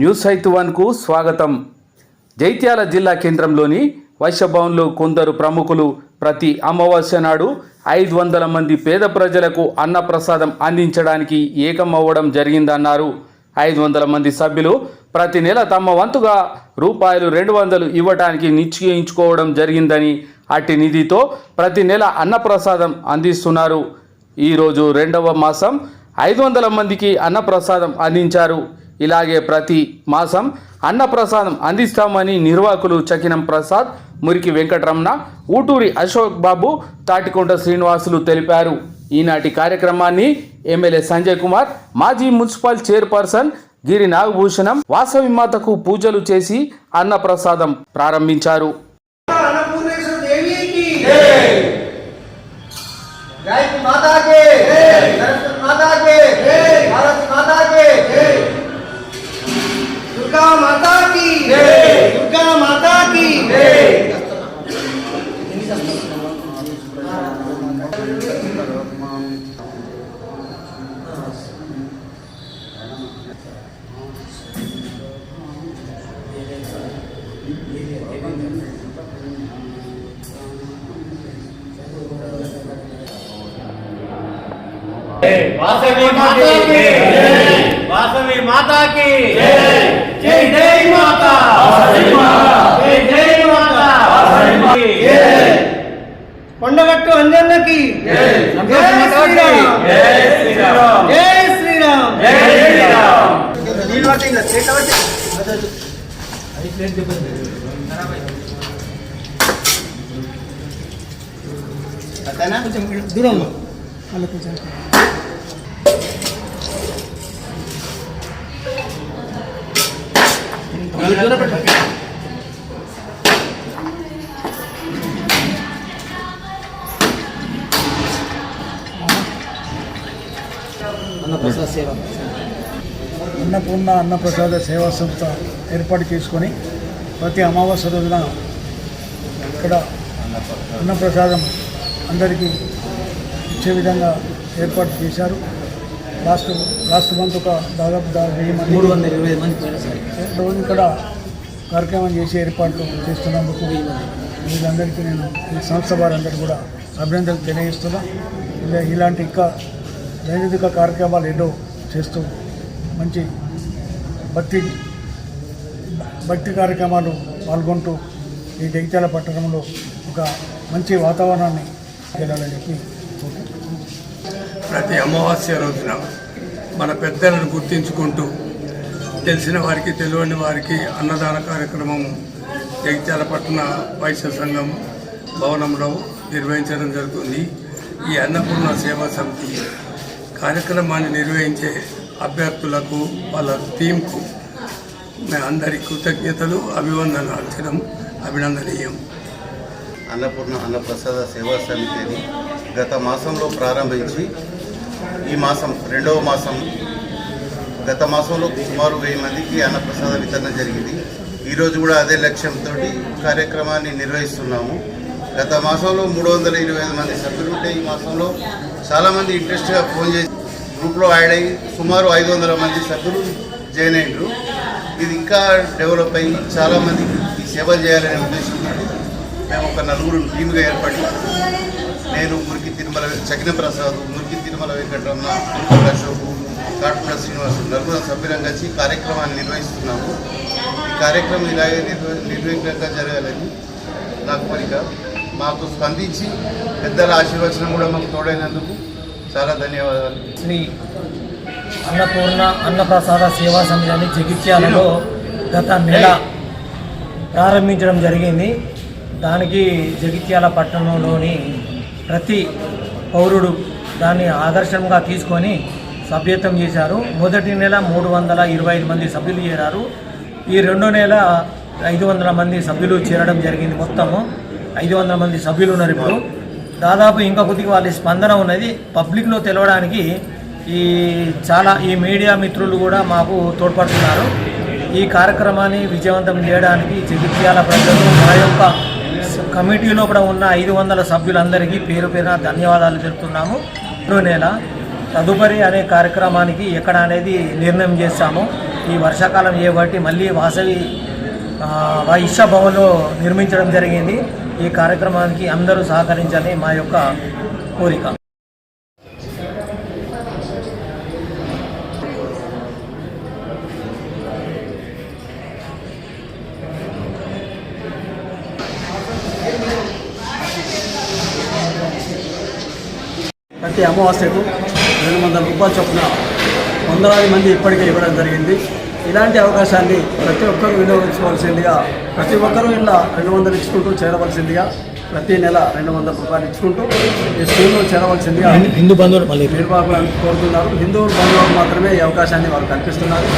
News site 1కు స్వాగతం. జైత్యాల జిల్లా కేంద్రంలోని వైశ్యభవన్లో కొందరు ప్రముఖులు ప్రతి అమావాస్య నాడు 500 మంది పేద ప్రజలకు అన్నప్రసాదం అందించడానికి ఏకమవ్వడం జరిగిందన్నారు. 500 మంది సభ్యులు ప్రతి నెల తమ వంతుగా రూపాయలు 200 ఇవ్వడానికి నిశ్చయించుకోవడం జరిగిందని, అట్టి నిధితో ప్రతి నెల అన్నప్రసాదం అందిస్తున్నారు. ఈరోజు 2వ మాసం 500 మందికి అన్నప్రసాదం అందించారు. ఇలాగే ప్రతి మాసం అన్నప్రసాదం అందిస్తామని నిర్వాహకులు చకినం ప్రసాద్, మురికి వెంకటరమణ, ఊటూరి అశోక్ బాబు, తాటికొండ శ్రీనివాసులు తెలిపారు. ఈనాటి కార్యక్రమాన్ని ఎమ్మెల్యే సంజయ్ కుమార్, మాజీ మున్సిపల్ చైర్పర్సన్ గిరి నాగభూషణం వాసవి మాతకు పూజలు చేసి అన్నప్రసాదం ప్రారంభించారు. दुर्गा माता की जय, दुर्गा माता की जय। वासवी माता की जय, वासवी माता की जय, जय जय माता, जय जय माता, जय కొండగట్టు అంజన్న की जय, जय श्री राम, जय श्री राम, जय श्री राम, जय श्री राम। నీళ్ళు పట్టిందా చేత పట్టి అతనా కొంచెం దూరం అలా కొంచెం అన్నపూర్ణ అన్నప్రసాద సేవా సంస్థ ఏర్పాటు చేసుకొని ప్రతి అమావాస్య రోజున ఇక్కడ అన్నప్రసాదం అందరికీ ఇచ్చే విధంగా ఏర్పాటు చేశారు. లాస్ట్ మంత్ ఒక దాదాపు 320 మంది రోజు ఇక్కడ కార్యక్రమం చేసి ఏర్పాట్లు చేస్తున్నందుకు వీళ్ళందరికీ నేను ఈ సంస్థ వారందరికీ కూడా అభినందనలు తెలియజేస్తున్నా. ఇలాంటి ఇంకా దైనందిక కార్యక్రమాలు ఎన్నో చేస్తూ మంచి భక్తి కార్యక్రమాలు పాల్గొంటూ ఈ జగిత్యాల పట్టణంలో ఒక మంచి వాతావరణాన్ని చేయాలని చెప్పి ప్రతి అమావాస్య రోజున మన పెద్దలను గుర్తించుకుంటూ తెలిసిన వారికి తెలియని వారికి అన్నదాన కార్యక్రమం జగిత్యాల పట్టణ వైశ్య సంఘం భవనంలో నిర్వహించడం జరుగుతుంది. ఈ అన్నపూర్ణ సేవా సమితి కార్యక్రమాన్ని నిర్వహించే అభ్యర్థులకు వాళ్ళ టీంకు అందరి కృతజ్ఞతలు, అభివందనాలు అభినందనీయం. అన్నపూర్ణ అన్నప్రసాద సేవా సమితిని గత మాసంలో ప్రారంభించి ఈ మాసం 2వ మాసం గత మాసంలో సుమారు 1000 మందికి అన్నప్రసాద వితరణ జరిగింది. ఈరోజు కూడా అదే లక్ష్యంతో కార్యక్రమాన్ని నిర్వహిస్తున్నాము. గత మాసంలో 325 మంది సభ్యులు ఉంటే ఈ మాసంలో చాలామంది ఇంట్రెస్ట్గా ఫోన్ చేసి గ్రూప్లో యాడ్ అయ్యి సుమారు 500 మంది సభ్యులు జాయిన్ అయినారు. ఇది ఇంకా డెవలప్ అయ్యి చాలామందికి ఈ సేవ చేయాలనే ఉద్దేశంతో మేము ఒక 4 టీముగా ఏర్పడి నేను చకిన ప్రసాద్, మురికి తిరుమల వెంకటరమణ, ఊటూరి అశోక్, తాటికొండ శ్రీనివాసు 4 సభ్యులం కలిసి కార్యక్రమాన్ని నిర్వహిస్తున్నాము. ఈ కార్యక్రమం ఇలాగే నిర్విఘ్నంగా జరగాలని నా కోరిక. మాకు స్పందించి పెద్దల ఆశీర్వచనం కూడా మాకు తోడైనందుకు చాలా ధన్యవాదాలు. శ్రీ అన్నపూర్ణ అన్నప్రసాద సేవా సమితిని జగిత్యాలలో గత నెల ప్రారంభించడం జరిగింది. దానికి జగిత్యాల పట్టణంలోని ప్రతి పౌరుడు దాన్ని ఆదర్శంగా తీసుకొని సభ్యత్వం చేశారు. మొదటి నెల 325 మంది సభ్యులు చేరారు. ఈ 2వ నెల 500 మంది సభ్యులు చేరడం జరిగింది. మొత్తము 500 మంది సభ్యులు ఉన్నారు. ఇప్పుడు దాదాపు ఇంకా కొద్దిగా వాళ్ళ స్పందన ఉన్నది. పబ్లిక్లో తెలవడానికి ఈ మీడియా మిత్రులు కూడా మాకు తోడ్పడుతున్నారు. ఈ కార్యక్రమాన్ని విజయవంతం చేయడానికి జగిత్యాల ప్రజలు, మా యొక్క కమిటీలో కూడా ఉన్న 500 సభ్యులందరికీ పేరు పేరున ధన్యవాదాలు తెలుపుతున్నాము. 2వ నెల తదుపరి అనే కార్యక్రమానికి ఎక్కడ అనేది నిర్ణయం చేస్తాము. ఈ వర్షాకాలం చేయబట్టి మళ్ళీ వాసవి వైశ్య భవన్లో నిర్మించడం జరిగింది. ఈ కార్యక్రమానికి అందరూ సహకరించాలని మా యొక్క కోరిక. ప్రతి అమావాస్యకు 200 రూపాయల చొప్పున వందలాది మంది ఇప్పటికే ఇవ్వడం జరిగింది. ఇలాంటి అవకాశాన్ని ప్రతి ఒక్కరూ వినియోగించుకోవాల్సిందిగా, ప్రతి ఒక్కరూ ఇలా 200 ఇచ్చుకుంటూ చేరవలసిందిగా, ప్రతి నెల 200 రూపాయలు ఇచ్చుకుంటూ ఈ స్కీమ్లో చేరవలసిందిగా హిందూ బంధువులు మళ్ళీ నిర్వాహకులు కోరుతున్నారు. హిందూ బంధువులకు మాత్రమే ఈ అవకాశాన్ని వారు కల్పిస్తున్నారు.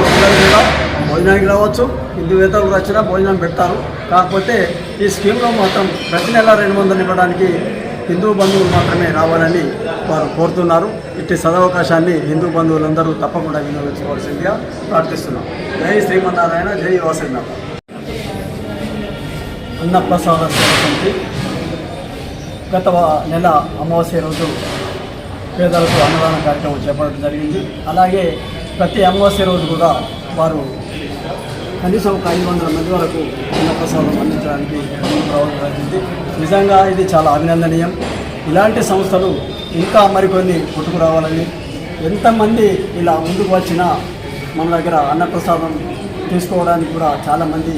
అందరూ కూడా భోజనానికి రావచ్చు, హిందూవేతరులు వచ్చినా భోజనం పెడతారు. కాకపోతే ఈ స్కీమ్లో మాత్రం ప్రతి నెల 200 ఇవ్వడానికి హిందూ బంధువులు మాత్రమే రావాలని వారు కోరుతున్నారు. ఇట్టి సదవకాశాన్ని హిందూ బంధువులందరూ తప్పకుండా వినియోగించుకోవాల్సిందిగా ప్రార్థిస్తున్నాం. జై శ్రీమన్నారాయణ, జై వాసవినాథ. అన్నప్రసాద సేవ సమితి గత నెల అమావాస్య రోజు పేదలకు అన్నదాన కార్యక్రమం చేపట్టడం జరిగింది. అలాగే ప్రతి అమావాస్య రోజు కూడా వారు కనీసం 500 మంది వరకు అన్నప్రసాదం అందించడానికి ముందుకు రావడం జరిగింది. నిజంగా ఇది చాలా అభినందనీయం. ఇలాంటి సంస్థలు ఇంకా మరికొన్ని పుట్టుకు రావాలని, ఎంతమంది ఇలా ముందుకు వచ్చినా మన దగ్గర అన్నప్రసాదం తీసుకోవడానికి కూడా చాలామంది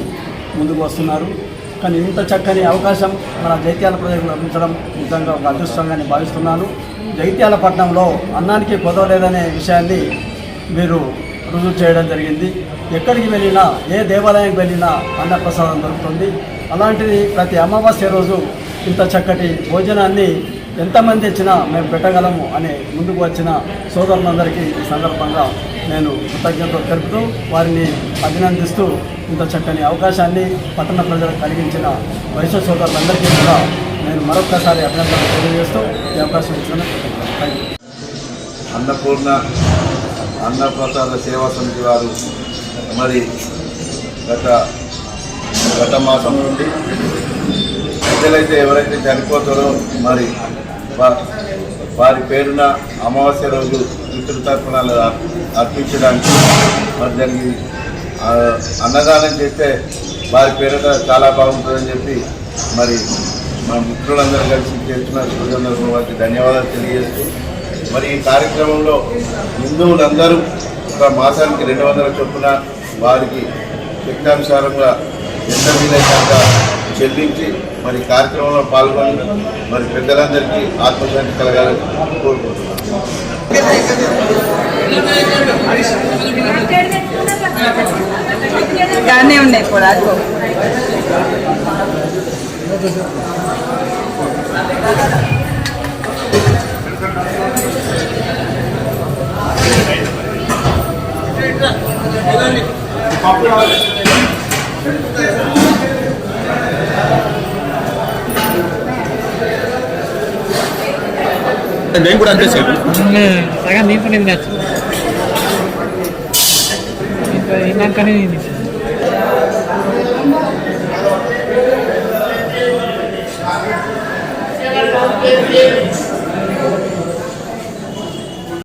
ముందుకు వస్తున్నారు. కానీ ఇంత చక్కని అవకాశం మన జైత్యాల ప్రజలకు లభించడం నిజంగా ఒక అదృష్టంగానే భావిస్తున్నాను. జైత్యాల పట్టణంలో అన్నానికి కొదవలేదనే విషయాన్ని మీరు రుజువు చేయడం జరిగింది. ఎక్కడికి వెళ్ళినా, ఏ దేవాలయానికి వెళ్ళినా అన్నప్రసాదం దొరుకుతుంది. అలాంటిది ప్రతి అమావాస్య రోజు ఇంత చక్కటి భోజనాన్ని ఎంతమంది ఇచ్చినా మేము పెట్టగలము అని ముందుకు వచ్చిన సోదరులందరికీ ఈ సందర్భంగా నేను కృతజ్ఞతలు తెలుపుతూ వారిని అభినందిస్తూ ఇంత చక్కని అవకాశాన్ని పట్టణ ప్రజలకు కలిగించిన వైశ్య సోదరులందరికీ కూడా నేను మరొక్కసారి అభినందనలు తెలియజేస్తూ ఈ అవకాశం ఇచ్చిన అన్నపూర్ణ అన్నప్రసాద సేవా సమితి వారు మరి గత మాసం నుండి ప్రజలైతే ఎవరైతే చనిపోతారో మరి వారి పేరున అమావాస్య రోజు పితృతర్పణాలు అర్పించడానికి మరి దానికి అన్నదానం చేస్తే వారి పేరున చాలా బాగుంటుందని చెప్పి మరి మా మిత్రులందరూ కలిసి చేస్తున్న సూచనలకు వారికి ధన్యవాదాలు తెలియజేస్తూ మరి ఈ కార్యక్రమంలో హిందువులందరూ ఒక మాసానికి 200 చొప్పున వారికి శక్తానుసారంగా ఎంత వీలైనంత చెల్లించి మరి కార్యక్రమంలో పాల్గొని మరి పెద్దలందరికీ ఆత్మశాంతి కలగాలని కోరుకుంటున్నాను. గానే ఉన్నాయి కూడా నేను కూడా అంతే సేపు సగం దీంతో నేను ఇందాకనే నేను